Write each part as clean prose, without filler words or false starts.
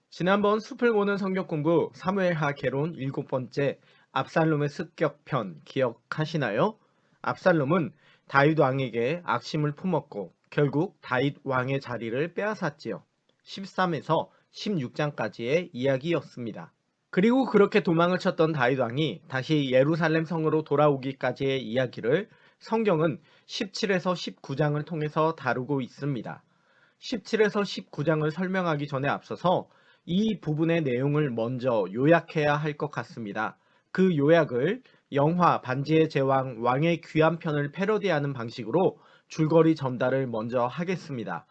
지난번 숲을 보는 성경 공부 사무엘하 개론 7번째 압살롬의 습격편 기억하시나요? 압살롬은 다윗 왕에게 악심을 품었고 결국 다윗 왕의 자리를 빼앗았지요. 13에서 16장까지의 이야기였습니다. 그리고 그렇게 도망을 쳤던 다윗 왕이 다시 예루살렘 성으로 돌아오기까지의 이야기를 성경은 17에서 19장을 통해서 다루고 있습니다. 17에서 19장을 설명하기 전에 앞서서 이 부분의 내용을 먼저 요약해야 할 것 같습니다. 그 요약을 영화 반지의 제왕 왕의 귀한 편을 패러디하는 방식으로 줄거리 전달을 먼저 하겠습니다.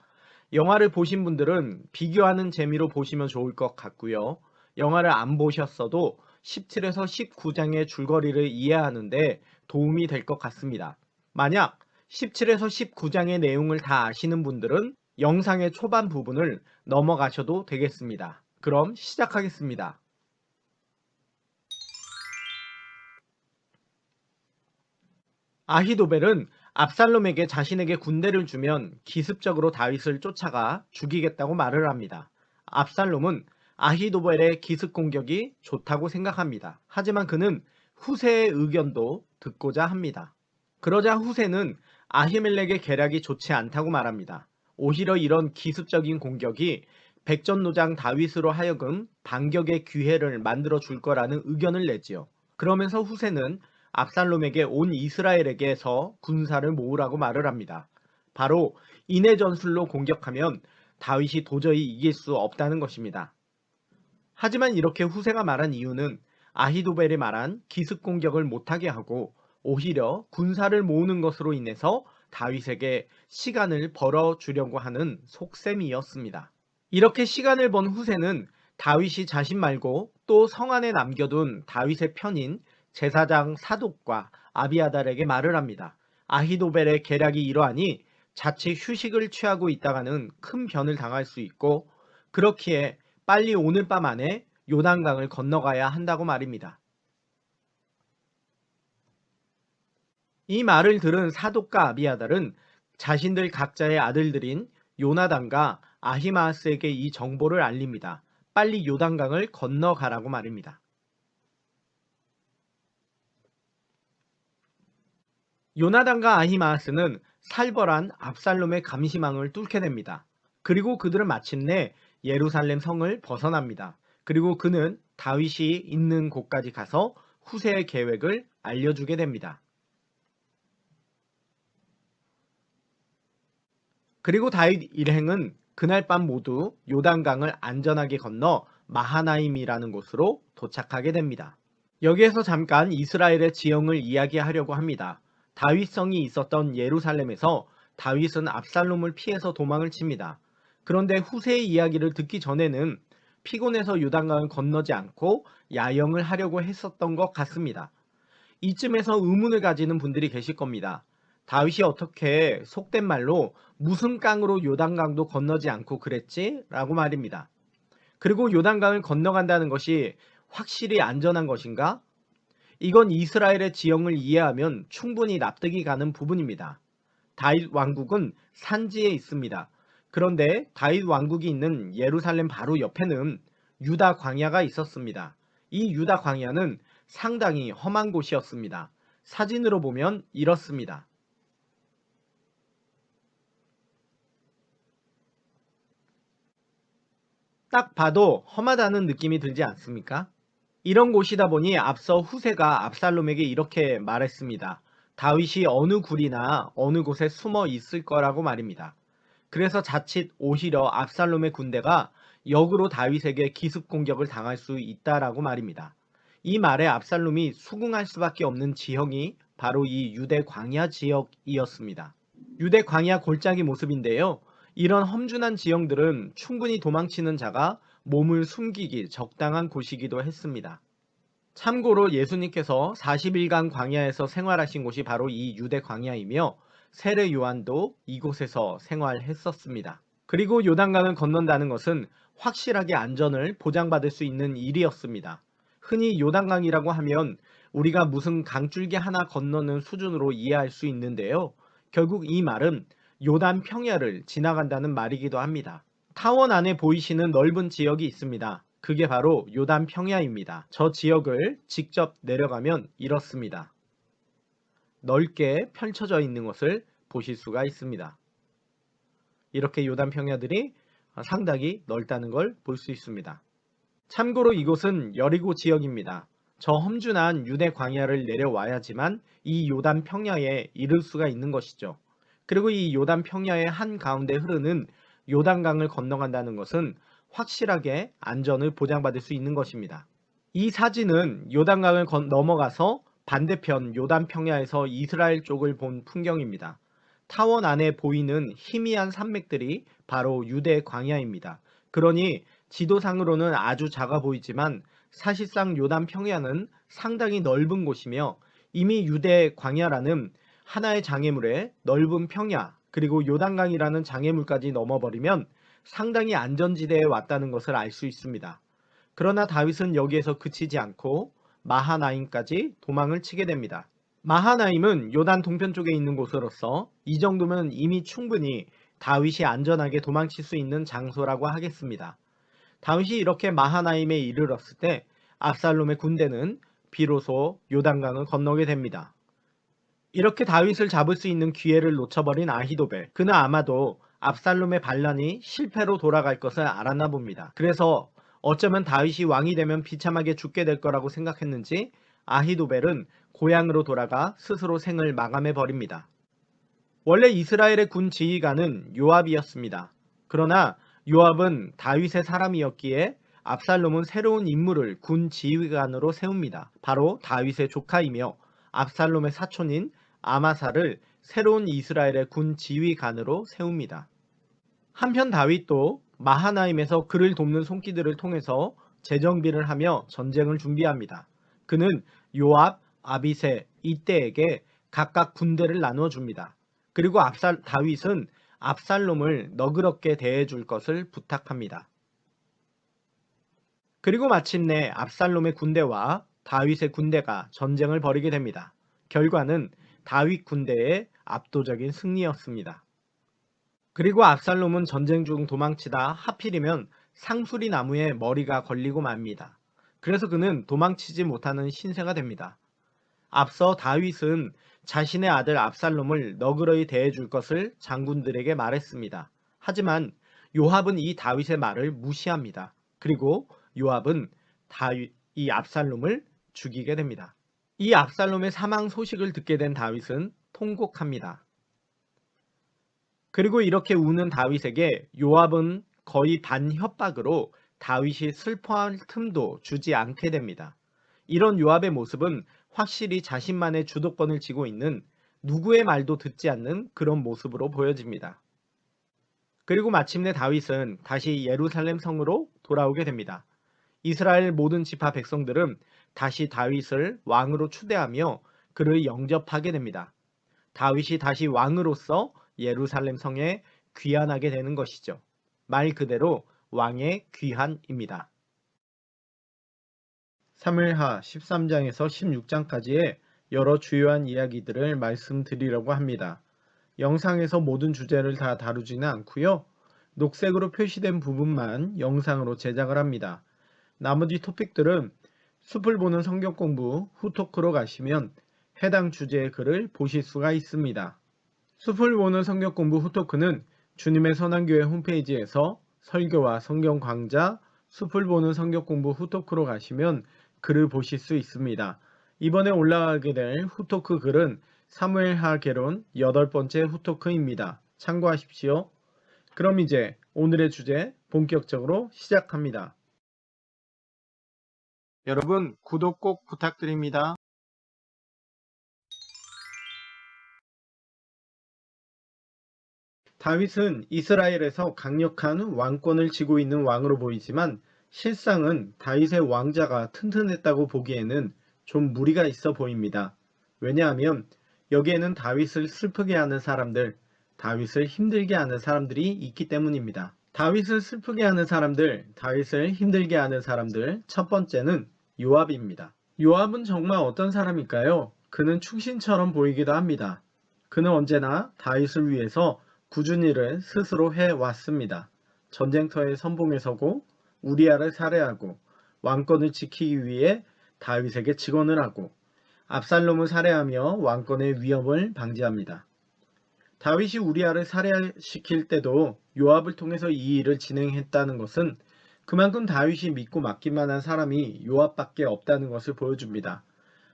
영화를 보신 분들은 비교하는 재미로 보시면 좋을 것 같고요. 영화를 안 보셨어도 17에서 19장의 줄거리를 이해하는데 도움이 될 것 같습니다. 만약 17에서 19장의 내용을 다 아시는 분들은 영상의 초반 부분을 넘어가셔도 되겠습니다. 그럼 시작하겠습니다. 아히도벨은 압살롬에게 자신에게 군대를 주면 기습적으로 다윗을 쫓아가 죽이겠다고 말을 합니다. 압살롬은 아히도벨의 기습 공격이 좋다고 생각합니다. 하지만 그는 후세의 의견도 듣고자 합니다. 그러자 후세는 아히멜렉의 계략이 좋지 않다고 말합니다. 오히려 이런 기습적인 공격이 백전노장 다윗으로 하여금 반격의 기회를 만들어 줄 거라는 의견을 내지요. 그러면서 후세는 압살롬에게 온 이스라엘에게서 군사를 모으라고 말을 합니다. 바로 인해 전술로 공격하면 다윗이 도저히 이길 수 없다는 것입니다. 하지만 이렇게 후세가 말한 이유는 아히도벨이 말한 기습 공격을 못하게 하고 오히려 군사를 모으는 것으로 인해서 다윗에게 시간을 벌어주려고 하는 속셈이었습니다. 이렇게 시간을 번 후세는 다윗이 자신 말고 또 성 안에 남겨둔 다윗의 편인 제사장 사독과 아비아달에게 말을 합니다. 아히도벨의 계략이 이러하니 자칫 휴식을 취하고 있다가는 큰 변을 당할 수 있고 그렇기에 빨리 오늘 밤 안에 요단강을 건너가야 한다고 말입니다. 이 말을 들은 사독과 아비아달은 자신들 각자의 아들들인 요나단과 아히마아스에게 이 정보를 알립니다. 빨리 요단강을 건너가라고 말입니다. 요나단과 아히마아스는 살벌한 압살롬의 감시망을 뚫게 됩니다. 그리고 그들은 마침내 예루살렘 성을 벗어납니다. 그리고 그는 다윗이 있는 곳까지 가서 후세의 계획을 알려주게 됩니다. 그리고 다윗 일행은 그날 밤 모두 요단강을 안전하게 건너 마하나임이라는 곳으로 도착하게 됩니다. 여기에서 잠깐 이스라엘의 지형을 이야기하려고 합니다. 다윗성이 있었던 예루살렘에서 다윗은 압살롬을 피해서 도망을 칩니다. 그런데 후세의 이야기를 듣기 전에는 피곤해서 요단강을 건너지 않고 야영을 하려고 했었던 것 같습니다. 이쯤에서 의문을 가지는 분들이 계실 겁니다. 다윗이 어떻게 속된 말로 무슨 깡으로 요단강도 건너지 않고 그랬지? 라고 말입니다. 그리고 요단강을 건너간다는 것이 확실히 안전한 것인가? 이건 이스라엘의 지형을 이해하면 충분히 납득이 가는 부분입니다. 다윗 왕국은 산지에 있습니다. 그런데 다윗 왕국이 있는 예루살렘 바로 옆에는 유다 광야가 있었습니다. 이 유다 광야는 상당히 험한 곳이었습니다. 사진으로 보면 이렇습니다. 딱 봐도 험하다는 느낌이 들지 않습니까? 이런 곳이다 보니 앞서 후세가 압살롬에게 이렇게 말했습니다. 다윗이 어느 굴이나 어느 곳에 숨어 있을 거라고 말입니다. 그래서 자칫 오히려 압살롬의 군대가 역으로 다윗에게 기습 공격을 당할 수 있다라고 말입니다. 이 말에 압살롬이 수긍할 수밖에 없는 지형이 바로 이 유대 광야 지역이었습니다. 유대 광야 골짜기 모습인데요. 이런 험준한 지형들은 충분히 도망치는 자가 몸을 숨기기 적당한 곳이기도 했습니다. 참고로 예수님께서 40일간 광야에서 생활하신 곳이 바로 이 유대 광야이며 세례 요한도 이곳에서 생활했었습니다. 그리고 요단강을 건넌다는 것은 확실하게 안전을 보장받을 수 있는 일이었습니다. 흔히 요단강이라고 하면 우리가 무슨 강줄기 하나 건너는 수준으로 이해할 수 있는데요. 결국 이 말은 요단 평야를 지나간다는 말이기도 합니다. 타원 안에 보이시는 넓은 지역이 있습니다. 그게 바로 요단 평야입니다. 저 지역을 직접 내려가면 이렇습니다. 넓게 펼쳐져 있는 것을 보실 수가 있습니다. 이렇게 요단 평야들이 상당히 넓다는 걸 볼 수 있습니다. 참고로 이곳은 여리고 지역입니다. 저 험준한 유대 광야를 내려와야지만 이 요단 평야에 이를 수가 있는 것이죠. 그리고 이 요단 평야의 한가운데 흐르는 요단강을 건너간다는 것은 확실하게 안전을 보장받을 수 있는 것입니다. 이 사진은 요단강을 넘어가서 반대편 요단 평야에서 이스라엘 쪽을 본 풍경입니다. 타원 안에 보이는 희미한 산맥들이 바로 유대 광야입니다. 그러니 지도상으로는 아주 작아 보이지만 사실상 요단 평야는 상당히 넓은 곳이며 이미 유대 광야라는 하나의 장애물에 넓은 평야 그리고 요단강이라는 장애물까지 넘어버리면 상당히 안전지대에 왔다는 것을 알 수 있습니다. 그러나 다윗은 여기에서 그치지 않고 마하나임까지 도망을 치게 됩니다. 마하나임은 요단 동편 쪽에 있는 곳으로서 이 정도면 이미 충분히 다윗이 안전하게 도망칠 수 있는 장소라고 하겠습니다. 다윗이 이렇게 마하나임에 이르렀을 때 압살롬의 군대는 비로소 요단강을 건너게 됩니다. 이렇게 다윗을 잡을 수 있는 기회를 놓쳐버린 아히도벨, 그는 아마도 압살롬의 반란이 실패로 돌아갈 것을 알았나 봅니다. 그래서 어쩌면 다윗이 왕이 되면 비참하게 죽게 될 거라고 생각했는지 아히도벨은 고향으로 돌아가 스스로 생을 마감해 버립니다. 원래 이스라엘의 군 지휘관은 요압이었습니다. 그러나 요압은 다윗의 사람이었기에 압살롬은 새로운 인물을 군 지휘관으로 세웁니다. 바로 다윗의 조카이며 압살롬의 사촌인 아마사를 새로운 이스라엘의 군 지휘관으로 세웁니다. 한편 다윗도 마하나임에서 그를 돕는 손길들을 통해서 재정비를 하며 전쟁을 준비합니다. 그는 요압, 아비새, 이때에게 각각 군대를 나누어 줍니다. 그리고 다윗은 압살롬을 너그럽게 대해줄 것을 부탁합니다. 그리고 마침내 압살롬의 군대와 다윗의 군대가 전쟁을 벌이게 됩니다. 결과는 다윗 군대의 압도적인 승리였습니다. 그리고 압살롬은 전쟁 중 도망치다 하필이면 상수리 나무에 머리가 걸리고 맙니다. 그래서 그는 도망치지 못하는 신세가 됩니다. 앞서 다윗은 자신의 아들 압살롬을 너그러이 대해줄 것을 장군들에게 말했습니다. 하지만 요압은 이 다윗의 말을 무시합니다. 그리고 요압은 이 압살롬을 죽이게 됩니다. 이 압살롬의 사망 소식을 듣게 된 다윗은 통곡합니다. 그리고 이렇게 우는 다윗에게 요압은 거의 반협박으로 다윗이 슬퍼할 틈도 주지 않게 됩니다. 이런 요압의 모습은 확실히 자신만의 주도권을 쥐고 있는 누구의 말도 듣지 않는 그런 모습으로 보여집니다. 그리고 마침내 다윗은 다시 예루살렘 성으로 돌아오게 됩니다. 이스라엘 모든 지파 백성들은 다시 다윗을 왕으로 추대하며 그를 영접하게 됩니다. 다윗이 다시 왕으로서 예루살렘 성에 귀환하게 되는 것이죠. 말 그대로 왕의 귀환입니다. 사무엘하 13장에서 16장까지의 여러 주요한 이야기들을 말씀드리려고 합니다. 영상에서 모든 주제를 다 다루지는 않고요. 녹색으로 표시된 부분만 영상으로 제작을 합니다. 나머지 토픽들은 숲을 보는 성경 공부 후토크로 가시면 해당 주제의 글을 보실 수가 있습니다. 숲을 보는 성경 공부 후토크는 주님의 선한교회 홈페이지에서 설교와 성경 강좌 숲을 보는 성경 공부 후토크로 가시면 글을 보실 수 있습니다. 이번에 올라가게 될 후토크 글은 사무엘하 개론 8번째 후토크입니다. 참고하십시오. 그럼 이제 오늘의 주제 본격적으로 시작합니다. 여러분 구독 꼭 부탁드립니다. 다윗은 이스라엘에서 강력한 왕권을 쥐고 있는 왕으로 보이지만 실상은 다윗의 왕자가 튼튼했다고 보기에는 좀 무리가 있어 보입니다. 왜냐하면 여기에는 다윗을 슬프게 하는 사람들, 다윗을 힘들게 하는 사람들이 있기 때문입니다. 다윗을 슬프게 하는 사람들, 다윗을 힘들게 하는 사람들, 첫 번째는 요압입니다. 요압은 정말 어떤 사람일까요? 그는 충신처럼 보이기도 합니다. 그는 언제나 다윗을 위해서 꾸준히 일을 스스로 해왔습니다. 전쟁터에 선봉에 서고 우리아를 살해하고 왕권을 지키기 위해 다윗에게 직언을 하고 압살롬을 살해하며 왕권의 위협을 방지합니다. 다윗이 우리아를 살해시킬 때도 요압을 통해서 이 일을 진행했다는 것은 그만큼 다윗이 믿고 맡길만한 사람이 요압밖에 없다는 것을 보여줍니다.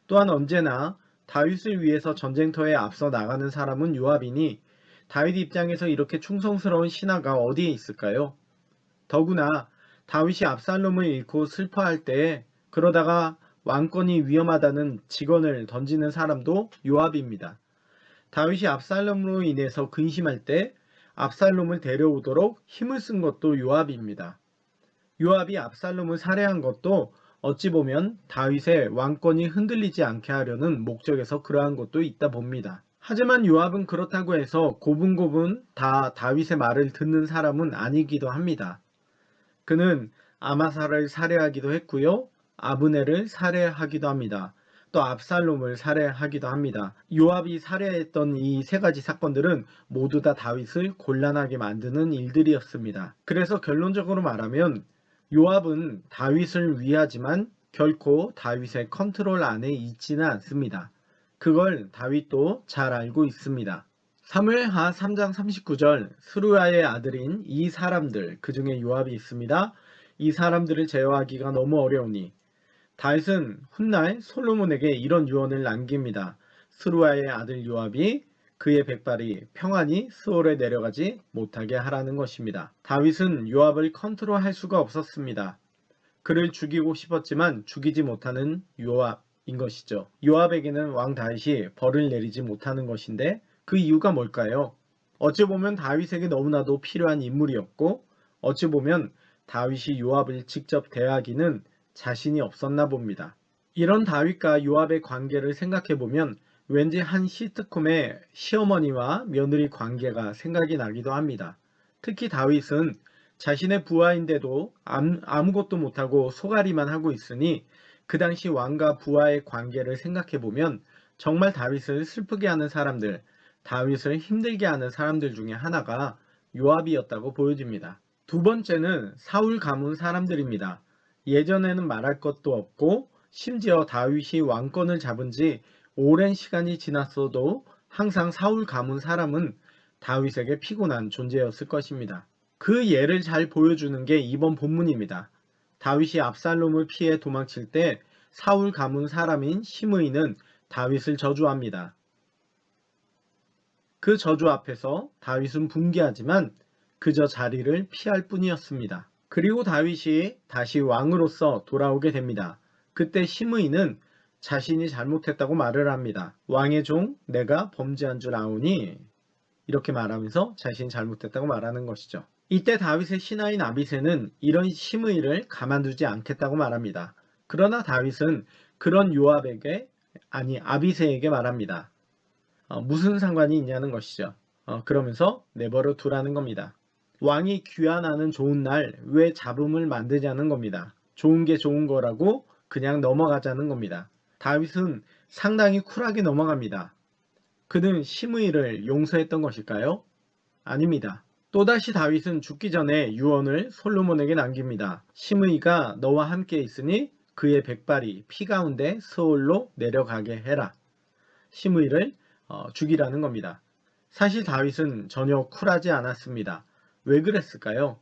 또한 언제나 다윗을 위해서 전쟁터에 앞서 나가는 사람은 요압이니 다윗 입장에서 이렇게 충성스러운 신하가 어디에 있을까요? 더구나 다윗이 압살롬을 잃고 슬퍼할 때 그러다가 왕권이 위험하다는 직언을 던지는 사람도 요압입니다. 다윗이 압살롬으로 인해서 근심할 때 압살롬을 데려오도록 힘을 쓴 것도 요압입니다. 요압이 압살롬을 살해한 것도 어찌 보면 다윗의 왕권이 흔들리지 않게 하려는 목적에서 그러한 것도 있다 봅니다. 하지만 요압은 그렇다고 해서 고분고분 다 다윗의 말을 듣는 사람은 아니기도 합니다. 그는 아마사를 살해하기도 했고요. 아브넬을 살해하기도 합니다. 또 압살롬을 살해하기도 합니다. 요압이 살해했던 이 세 가지 사건들은 모두 다 다윗을 곤란하게 만드는 일들이었습니다. 그래서 결론적으로 말하면 요압은 다윗을 위하지만 결코 다윗의 컨트롤 안에 있지는 않습니다. 그걸 다윗도 잘 알고 있습니다. 사무엘하 3장 39절 스루야의 아들인 이 사람들 그 중에 요압이 있습니다. 이 사람들을 제어하기가 너무 어려우니 다윗은 훗날 솔로몬에게 이런 유언을 남깁니다. 스루야의 아들 요압이 그의 백발이 평안히 스올에 내려가지 못하게 하라는 것입니다. 다윗은 요압을 컨트롤할 수가 없었습니다. 그를 죽이고 싶었지만 죽이지 못하는 요압인 것이죠. 요압에게는 왕 다윗이 벌을 내리지 못하는 것인데 그 이유가 뭘까요? 어찌 보면 다윗에게 너무나도 필요한 인물이었고 어찌 보면 다윗이 요압을 직접 대하기는 자신이 없었나 봅니다. 이런 다윗과 요압의 관계를 생각해보면 왠지 한 시트콤의 시어머니와 며느리 관계가 생각이 나기도 합니다. 특히 다윗은 자신의 부하인데도 아무것도 못하고 소가리만 하고 있으니 그 당시 왕과 부하의 관계를 생각해보면 정말 다윗을 슬프게 하는 사람들, 다윗을 힘들게 하는 사람들 중에 하나가 요압이었다고 보여집니다. 두 번째는 사울 가문 사람들입니다. 예전에는 말할 것도 없고 심지어 다윗이 왕권을 잡은 지 오랜 시간이 지났어도 항상 사울 가문 사람은 다윗에게 피곤한 존재였을 것입니다. 그 예를 잘 보여주는 게 이번 본문입니다. 다윗이 압살롬을 피해 도망칠 때 사울 가문 사람인 시므이는 다윗을 저주합니다. 그 저주 앞에서 다윗은 붕괴하지만 그저 자리를 피할 뿐이었습니다. 그리고 다윗이 다시 왕으로서 돌아오게 됩니다. 그때 시므이는 자신이 잘못했다고 말을 합니다. 왕의 종 내가 범죄한 줄 아오니 이렇게 말하면서 자신이 잘못했다고 말하는 것이죠. 이때 다윗의 신하인 아비새는 이런 시므이를 가만두지 않겠다고 말합니다. 그러나 다윗은 그런 요압에게 아비새에게 말합니다. 무슨 상관이 있냐는 것이죠. 그러면서 내버려 두라는 겁니다. 왕이 귀환하는 좋은 날 왜 잡음을 만드자는 겁니다. 좋은 게 좋은 거라고 그냥 넘어가자는 겁니다. 다윗은 상당히 쿨하게 넘어갑니다. 그는 시므이를 용서했던 것일까요? 아닙니다. 또다시 다윗은 죽기 전에 유언을 솔로몬에게 남깁니다. 시므이가 너와 함께 있으니 그의 백발이 피 가운데 스올로 내려가게 해라. 시므이를 죽이라는 겁니다. 사실 다윗은 전혀 쿨하지 않았습니다. 왜 그랬을까요?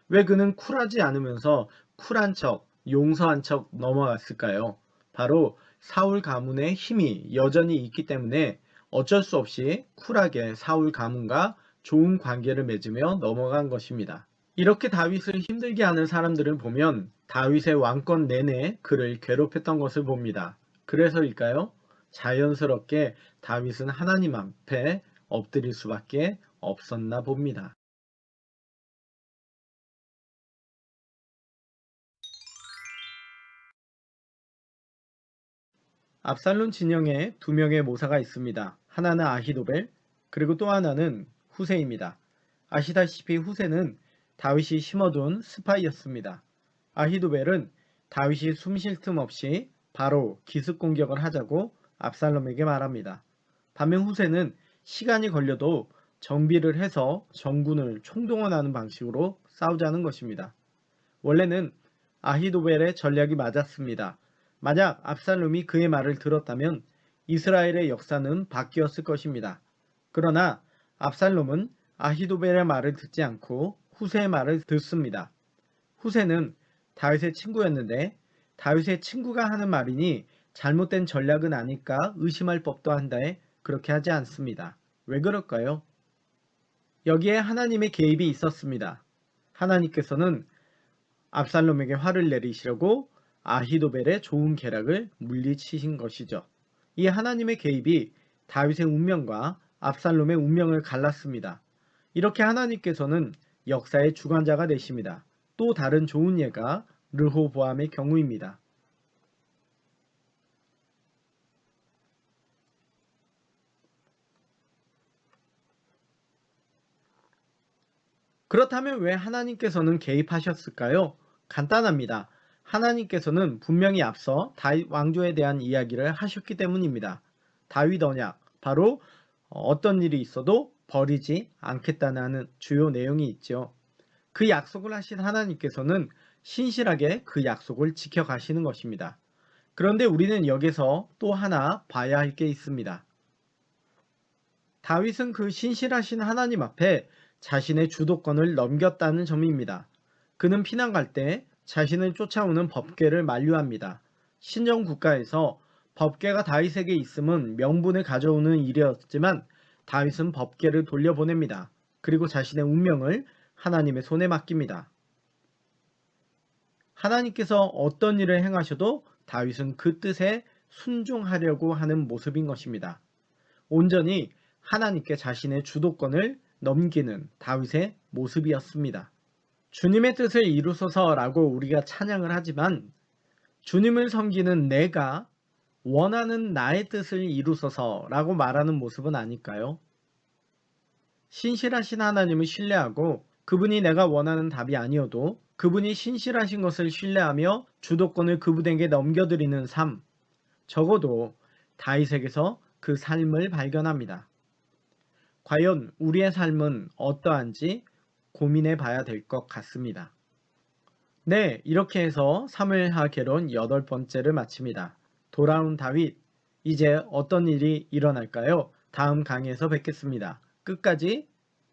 왜 그는 쿨하지 않으면서 쿨한 척, 용서한 척 넘어갔을까요? 바로 사울 가문의 힘이 여전히 있기 때문에 어쩔 수 없이 쿨하게 사울 가문과 좋은 관계를 맺으며 넘어간 것입니다. 이렇게 다윗을 힘들게 하는 사람들을 보면 다윗의 왕권 내내 그를 괴롭혔던 것을 봅니다. 그래서일까요? 자연스럽게 다윗은 하나님 앞에 엎드릴 수밖에 없었나 봅니다. 압살롬 진영에 두 명의 모사가 있습니다. 하나는 아히도벨, 그리고 또 하나는 후세입니다. 아시다시피 후세는 다윗이 심어둔 스파이였습니다. 아히도벨은 다윗이 숨 쉴 틈 없이 바로 기습 공격을 하자고 압살롬에게 말합니다. 반면 후세는 시간이 걸려도 정비를 해서 정군을 총동원하는 방식으로 싸우자는 것입니다. 원래는 아히도벨의 전략이 맞았습니다. 만약 압살롬이 그의 말을 들었다면 이스라엘의 역사는 바뀌었을 것입니다. 그러나 압살롬은 아히도벨의 말을 듣지 않고 후세의 말을 듣습니다. 후세는 다윗의 친구였는데 다윗의 친구가 하는 말이니 잘못된 전략은 아닐까 의심할 법도 한데 그렇게 하지 않습니다. 왜 그럴까요? 여기에 하나님의 개입이 있었습니다. 하나님께서는 압살롬에게 화를 내리시려고 아히도벨의 좋은 계략을 물리치신 것이죠. 이 하나님의 개입이 다윗의 운명과 압살롬의 운명을 갈랐습니다. 이렇게 하나님께서는 역사의 주관자가 되십니다. 또 다른 좋은 예가 르호보암의 경우입니다. 그렇다면 왜 하나님께서는 개입하셨을까요? 간단합니다. 하나님께서는 분명히 앞서 다윗 왕조에 대한 이야기를 하셨기 때문입니다. 다윗 언약, 바로 어떤 일이 있어도 버리지 않겠다는 주요 내용이 있죠. 그 약속을 하신 하나님께서는 신실하게 그 약속을 지켜가시는 것입니다. 그런데 우리는 여기서 또 하나 봐야 할 게 있습니다. 다윗은 그 신실하신 하나님 앞에 자신의 주도권을 넘겼다는 점입니다. 그는 피난 갈 때 자신을 쫓아오는 법궤를 만류합니다. 신정 국가에서 법궤가 다윗에게 있음은 명분을 가져오는 일이었지만 다윗은 법궤를 돌려보냅니다. 그리고 자신의 운명을 하나님의 손에 맡깁니다. 하나님께서 어떤 일을 행하셔도 다윗은 그 뜻에 순종하려고 하는 모습인 것입니다. 온전히 하나님께 자신의 주도권을 넘기는 다윗의 모습이었습니다. 주님의 뜻을 이루소서라고 우리가 찬양을 하지만 주님을 섬기는 내가 원하는 나의 뜻을 이루소서라고 말하는 모습은 아닐까요? 신실하신 하나님을 신뢰하고 그분이 내가 원하는 답이 아니어도 그분이 신실하신 것을 신뢰하며 주도권을 그분에게 넘겨드리는 삶, 적어도 다윗에게서 그 삶을 발견합니다. 과연 우리의 삶은 어떠한지 고민해 봐야 될 것 같습니다. 네, 이렇게 해서 사무엘하 개론 8번째를 마칩니다. 돌아온 다윗, 이제 어떤 일이 일어날까요? 다음 강의에서 뵙겠습니다. 끝까지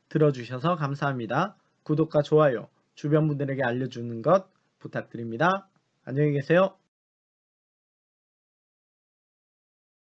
들어주셔서 감사합니다. 구독과 좋아요, 주변 분들에게 알려주는 것 부탁드립니다. 안녕히 계세요.